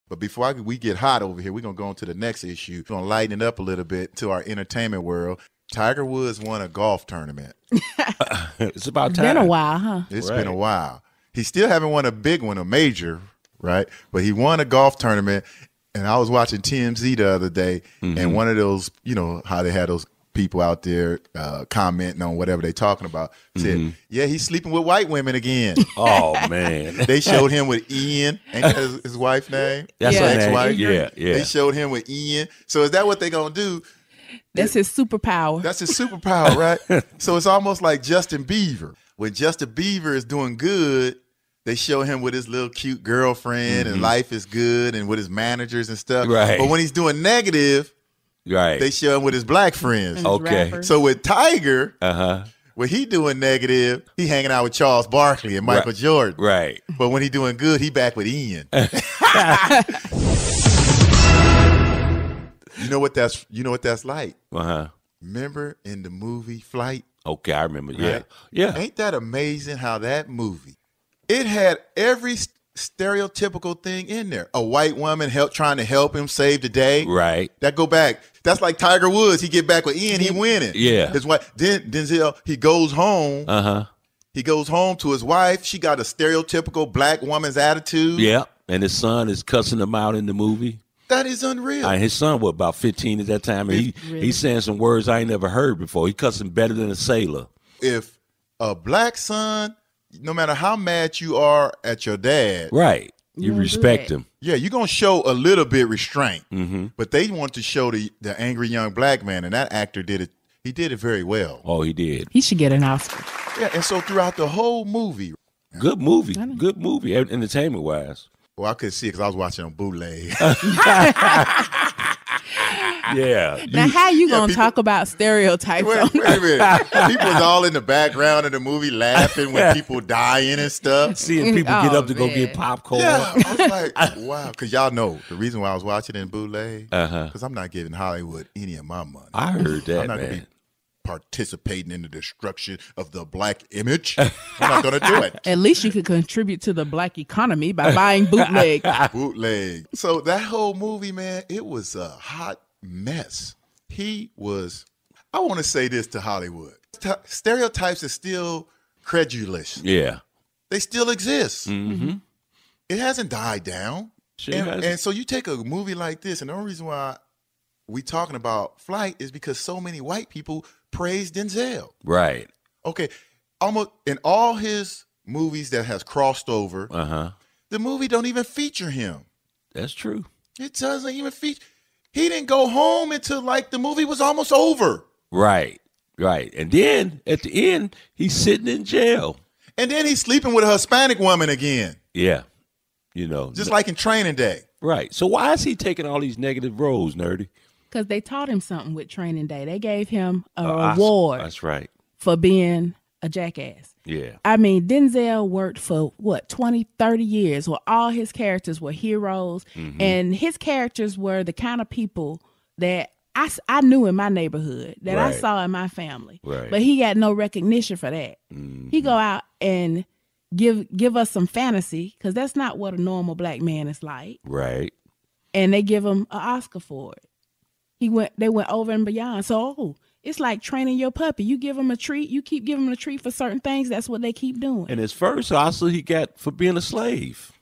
But before we get hot over here, we're going to go on to the next issue. We're going to lighten it up a little bit to our entertainment world. Tiger Woods won a golf tournament. It's about time. Been a while, huh? It's been a while. He still haven't won a big one, a major, right? But he won a golf tournament. And I was watching TMZ the other day, and one of those, you know, how they had those people out there commenting on whatever they talking about, said, yeah, he's sleeping with white women again. Oh, man. They showed him with Ian. Ain't that his wife's name? That's Yeah. her name. Ex-wife? Yeah. They showed him with Ian. So is that what they going to do? That's his superpower. That's his superpower, right? So it's almost like Justin Bieber. When Justin Bieber is doing good, they show him with his little cute girlfriend and life is good and with his managers and stuff. Right. But when he's doing negative, Right. they show him with his black friends. And his Okay. rappers. So with Tiger, Uh-huh. when he doing negative, he hanging out with Charles Barkley and Michael Jordan. Right. But when he doing good, he back with Ian. You know what that's like? Uh-huh. Remember in the movie Flight? Okay, I remember. Yeah. Right? Yeah. Ain't that amazing how that movie, it had every stereotypical thing in there. A white woman trying to help him save the day. Right. That go back. That's like Tiger Woods. He get back with Ian, he winning. Yeah. His wife, Denzel, he goes home. Uh-huh. He goes home to his wife. She got a stereotypical black woman's attitude. Yeah. And his son is cussing him out in the movie. That is unreal. His son was about 15 at that time, and he's saying some words I ain't never heard before. He cussing better than a sailor. If a black son, no matter how mad you are at your dad, Right. You don't do respect that. him. yeah, you're going to show a little bit restraint. Mm-hmm. But they want to show the angry young black man, and that actor did it. He did it very well. Oh, he did. He should get an Oscar. Yeah, and so throughout the whole movie, Good movie. Good movie, entertainment-wise. well, I couldn't see it because I was watching on bootleg. Yeah. Now, how you gonna people- talk about stereotypes? wait a minute. People was all in the background of the movie laughing when people dying and stuff. Seeing people get Oh, up to go man. get popcorn. Yeah, I was like, wow. Because y'all know the reason why I was watching it in bootleg, Uh-huh. because I'm not giving Hollywood any of my money. I heard that, I'm not going to man. be participating in the destruction of the black image. I'm not going to do it. At least you could contribute to the black economy by buying bootleg. Bootleg. So that whole movie, man, it was a hot mess. He was, I want to say this to Hollywood. Stereotypes are still credulous. Yeah. They still exist. Mm-hmm. It hasn't died down. Sure and, hasn't. and so you take a movie like this, and the only reason why we talking about Flight is because so many white people praise Denzel. Right. Okay, almost in all his movies that has crossed over, Uh-huh. the movie don't even feature him. That's true. It doesn't even feature. He didn't go home until like the movie was almost over. Right. Right. And then at the end, he's sitting in jail. And then he's sleeping with a Hispanic woman again, Yeah. You know. just like in Training Day. Right. So why is he taking all these negative roles, Nerdy? Because they taught him something with Training Day. They gave him a I- reward That's right. for being a jackass. Yeah. I mean, Denzel worked for 20, 30 years where all his characters were heroes, and his characters were the kind of people that I knew in my neighborhood, that I Right. saw in my family. Right. But he got no recognition for that. He go out and give us some fantasy, because that's not what a normal black man is like. Right. And they give him an Oscar for it. They went over and beyond. So it's like training your puppy. You give him a treat, you keep giving him a treat for certain things. That's what they keep doing. And his first Oscar he got for being a slave.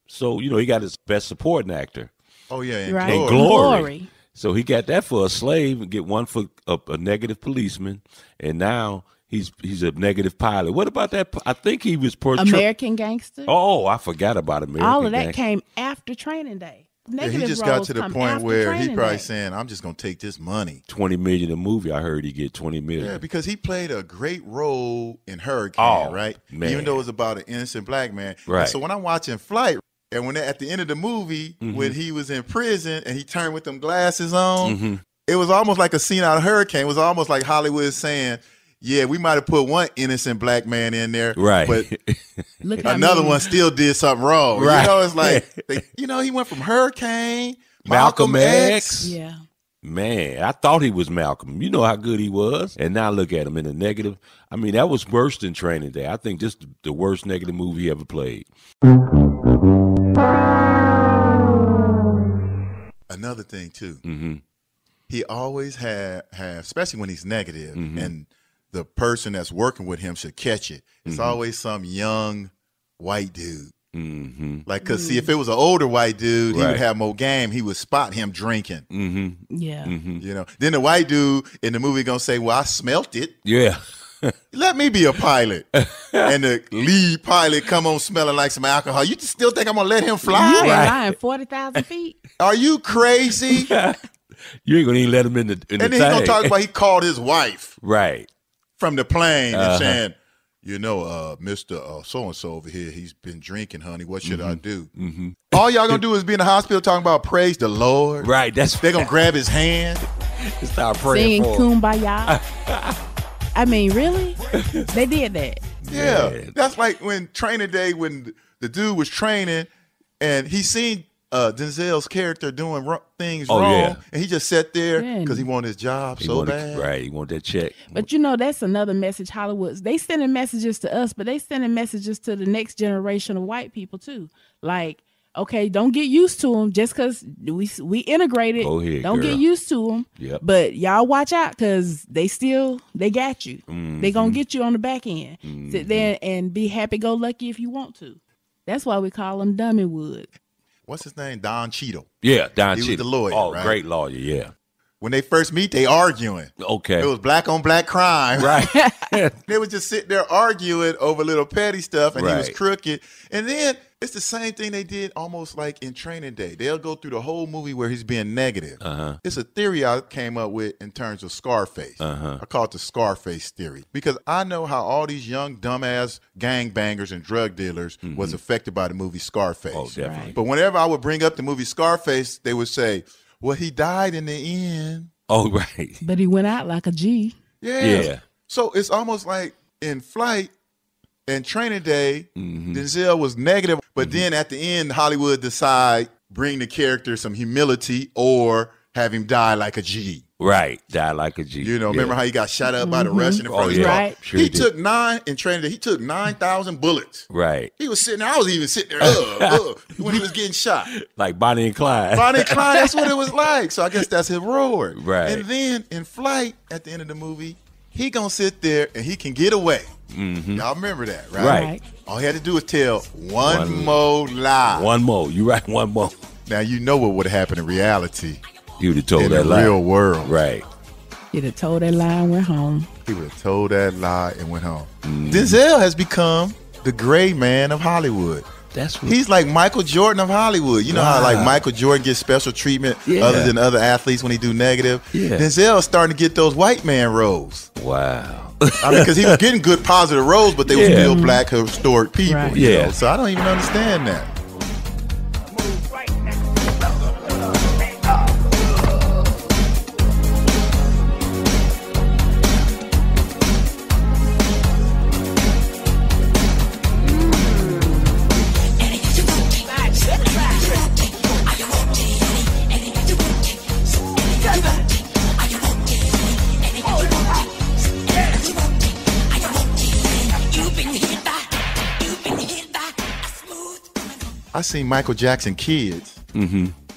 So, you know, he got his best supporting actor. Oh yeah, and Right. And Glory. Glory. So he got that for a slave and get one for a negative policeman. And now he's a negative pilot. What about that? I think he was portrayed. American Gangster. Oh, I forgot about American All of that Gangster. came after Training Day. Yeah, Negative he just got roles to the come point after where he Training probably Day. saying, "I'm just gonna take this money." 20 million a movie. I heard he get 20 million. Yeah, because he played a great role in Hurricane, Oh, right? man. Even though it was about an innocent black man. Right. And so when I'm watching Flight, and when at the end of the movie, when he was in prison and he turned with them glasses on, it was almost like a scene out of Hurricane. It was almost like Hollywood saying, "Yeah, we might have put one innocent black man in there, Right. but Look how another many- one still did something wrong." Right. You know, it's like, he went from Hurricane, Malcolm X. Yeah. Man, I thought he was Malcolm. You know how good he was. And now look at him in the negative. I mean, that was worse than Training Day. I think this is the worst negative movie he ever played. another thing too. He always have, especially when he's negative, and the person that's working with him should catch it. It's always some young white dude. Like, cause see, if it was an older white dude, he would have more game. He would spot him drinking. Yeah. You know, then the white dude in the movie gonna say, "Well, I smelt it. Yeah. Let me be a pilot." And the lead pilot come on smelling like some alcohol. You still think I'm gonna let him fly? You ain't lying. 40,000 feet. Are you crazy? You ain't gonna even let him in the And then he's gonna talk about he called his wife right from the plane and saying, "You know, Mr. So-and-so over here, he's been drinking, honey. What should I do?" All y'all gonna do is be in the hospital talking about praise the Lord. Right. They're gonna grab his hand. Start praying Sing for him. Kumbaya. I mean, really? They did that. Yeah. Man. That's like when training day, when the dude was training and he seen Denzel's character doing things wrong, yeah. and he just sat there Yeah. because he wanted his job He so wanted- bad. Right. He want that check. But you know, that's another message Hollywood's. They sending messages to us, but they sending messages to the next generation of white people too. Like, okay, don't get used to them just because we integrated. Go ahead, don't girl. get used to them. Yep. But y'all watch out because they got you. They gonna get you on the back end. Sit there and be happy go lucky if you want to. That's why we call them Dummywood. What's his name? Don Cheadle. Yeah. Don He was Cheadle. the lawyer, Oh, right? great lawyer. Yeah. When they first meet, they arguing. Okay. It was black on black crime. Right. They would just sit there arguing over little petty stuff, and he was Right. crooked. And then it's the same thing they did almost like in Training Day. They'll go through the whole movie where he's being negative. It's a theory I came up with in terms of Scarface. I call it the Scarface theory because I know how all these young dumbass gangbangers and drug dealers was affected by the movie Scarface. Oh, definitely. Right. But whenever I would bring up the movie Scarface, they would say, "Well, he died in the end." Oh, right. But he went out like a G. Yeah. So it's almost like in Flight and Training Day, Denzel was negative, but then at the end, Hollywood decide bring the character some humility or have him die like a G. Right. Die like a G. You know, Yeah. remember how he got shot up by the Russian in front of his yeah. car? Right. Sure he he did. took 9 in Training Day. He took 9,000 bullets. Right. He was sitting there. I was even sitting there when he was getting shot. Like Bonnie and Clyde. Bonnie and Clyde, that's what it was like. So I guess that's his reward. Right. And then in Flight, at the end of the movie, he gonna sit there and he can get away. Y'all remember that, right? Right. All he had to do was tell one more lie. One more. You right. One more. Now you know what would have happened in reality, You would have told in that the lie. real world. Right. He'd have told that lie and went home. He would have told that lie and went home. Denzel has become the gray man of Hollywood. That's what. He's like Michael Jordan of Hollywood. You know how like Wow. Michael Jordan gets special treatment Yeah. other than other athletes when he do negative? Yeah. Denzel's starting to get those white man roles. Wow. I mean, because he was getting good positive roles, but they were Yeah. still black historic people. Right. You Yeah. know? So I don't even understand that. I seen Michael Jackson kids.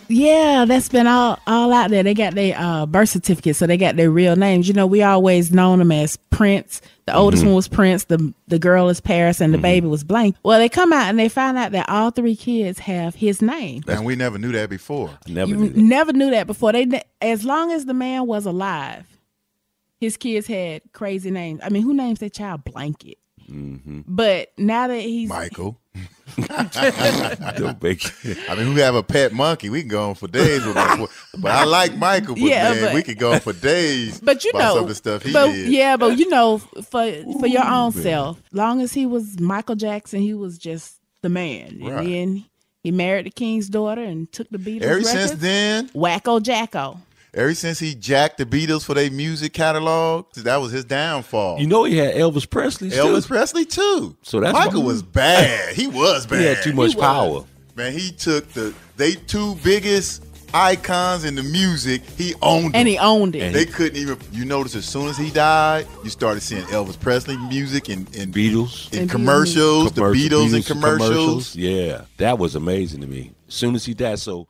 Yeah, that's been all out there. They got their birth certificates, so they got their real names. You know, we always known them as Prince. The oldest one was Prince. The girl is Paris, and the baby was Blank. Well, they come out and they find out that all 3 kids have his name. And we never knew that before. Never You knew that. never knew that before. As long as the man was alive, his kids had crazy names. I mean, who names their child Blanket? But now that he's Michael. Don't make- I mean, who have a pet monkey? We can go on for days with Michael. But I like Michael, but Yeah, man, but- we could go on for days. But you about know, some of the stuff he but did. yeah, but you know, for your own self, long as he was Michael Jackson, he was just the man. And Right. then he married the king's daughter and took the Beatles Ever records. since then, Wacko Jacko. ever since he jacked the Beatles for their music catalog, that was his downfall. You know he had Elvis Presley. Elvis too. Presley too. So that's Michael why- was bad. He was bad. He had too much power. Man, he took they 2 biggest icons in the music. He owned them. And he owned it. They couldn't even. You notice as soon as he died, you started seeing Elvis Presley music and Beatles. in And commercials, the Beatles in commercials. Yeah, that was amazing to me. As soon as he died, so